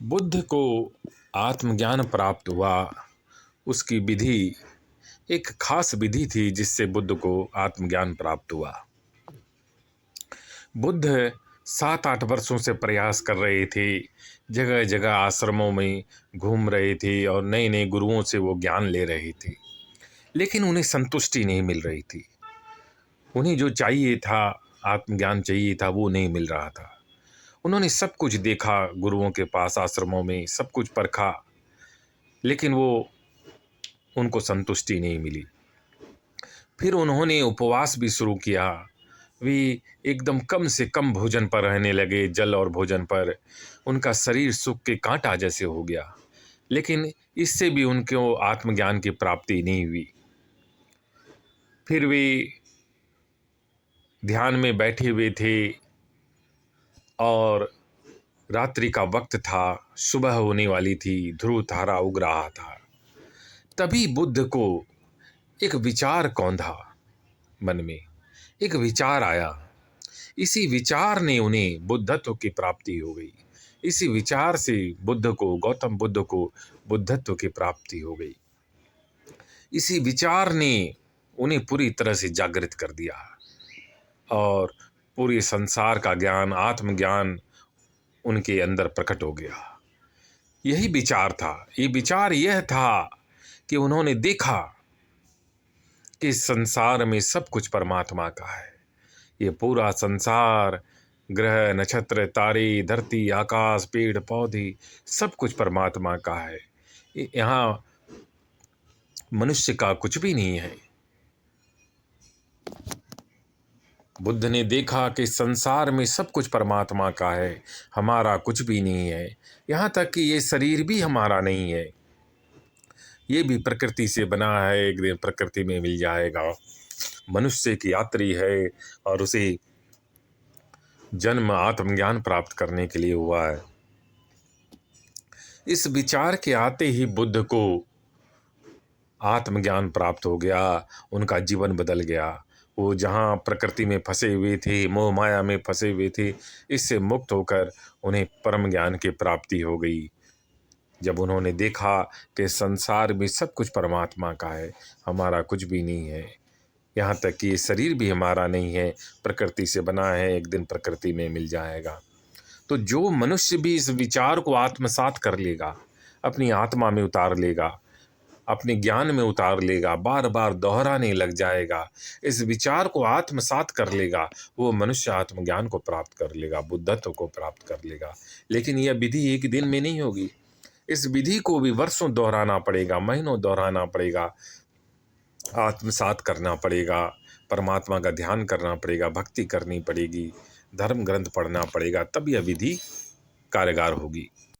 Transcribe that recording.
बुद्ध को आत्मज्ञान प्राप्त हुआ। उसकी विधि एक खास विधि थी जिससे बुद्ध को आत्मज्ञान प्राप्त हुआ। बुद्ध 7-8 वर्षों से प्रयास कर रहे थे, जगह जगह आश्रमों में घूम रहे थे और नए नए गुरुओं से वो ज्ञान ले रहे थे, लेकिन उन्हें संतुष्टि नहीं मिल रही थी। उन्हें जो चाहिए था, आत्मज्ञान चाहिए था, वो नहीं मिल रहा था। उन्होंने सब कुछ देखा, गुरुओं के पास आश्रमों में सब कुछ परखा, लेकिन वो उनको संतुष्टि नहीं मिली। फिर उन्होंने उपवास भी शुरू किया। वे एकदम कम से कम भोजन पर रहने लगे, जल और भोजन पर। उनका शरीर सूख के कांटा जैसे हो गया, लेकिन इससे भी उनको आत्मज्ञान की प्राप्ति नहीं हुई। फिर वे ध्यान में बैठे हुए थे और रात्रि का वक्त था, सुबह होने वाली थी, ध्रुव तारा उग रहा था। तभी बुद्ध को एक विचार कौंधा मन में, एक विचार आया। इसी विचार ने उन्हें बुद्धत्व की प्राप्ति हो गई। इसी विचार से गौतम बुद्ध को बुद्धत्व की प्राप्ति हो गई। इसी विचार ने उन्हें पूरी तरह से जागृत कर दिया और पूरे संसार का ज्ञान, आत्मज्ञान उनके अंदर प्रकट हो गया। यही विचार था। ये विचार यह था कि उन्होंने देखा कि संसार में सब कुछ परमात्मा का है। ये पूरा संसार, ग्रह, नक्षत्र, तारे, धरती, आकाश, पेड़ पौधे, सब कुछ परमात्मा का है। यहाँ मनुष्य का कुछ भी नहीं है। बुद्ध ने देखा कि संसार में सब कुछ परमात्मा का है, हमारा कुछ भी नहीं है। यहाँ तक कि ये शरीर भी हमारा नहीं है, ये भी प्रकृति से बना है, एक दिन प्रकृति में मिल जाएगा। मनुष्य की यात्री है और उसे जन्म आत्मज्ञान प्राप्त करने के लिए हुआ है। इस विचार के आते ही बुद्ध को आत्मज्ञान प्राप्त हो गया, उनका जीवन बदल गया। वो जहाँ प्रकृति में फंसे हुए थे, मोह माया में फंसे हुए थे, इससे मुक्त होकर उन्हें परम ज्ञान की प्राप्ति हो गई। जब उन्होंने देखा कि संसार में सब कुछ परमात्मा का है, हमारा कुछ भी नहीं है, यहाँ तक कि ये शरीर भी हमारा नहीं है, प्रकृति से बना है, एक दिन प्रकृति में मिल जाएगा। तो जो मनुष्य भी इस विचार को आत्मसात कर लेगा, अपनी आत्मा में उतार लेगा, अपने ज्ञान में उतार लेगा, बार बार दोहराने लग जाएगा, इस विचार को आत्मसात कर लेगा, वो मनुष्य आत्मज्ञान को प्राप्त कर लेगा, बुद्धत्व को प्राप्त कर लेगा। लेकिन यह विधि एक दिन में नहीं होगी। इस विधि को भी वर्षों दोहराना पड़ेगा, महीनों दोहराना पड़ेगा, आत्मसात करना पड़ेगा, परमात्मा का ध्यान करना पड़ेगा, भक्ति करनी पड़ेगी, धर्म ग्रंथ पढ़ना पड़ेगा, तब यह विधि कारगर होगी।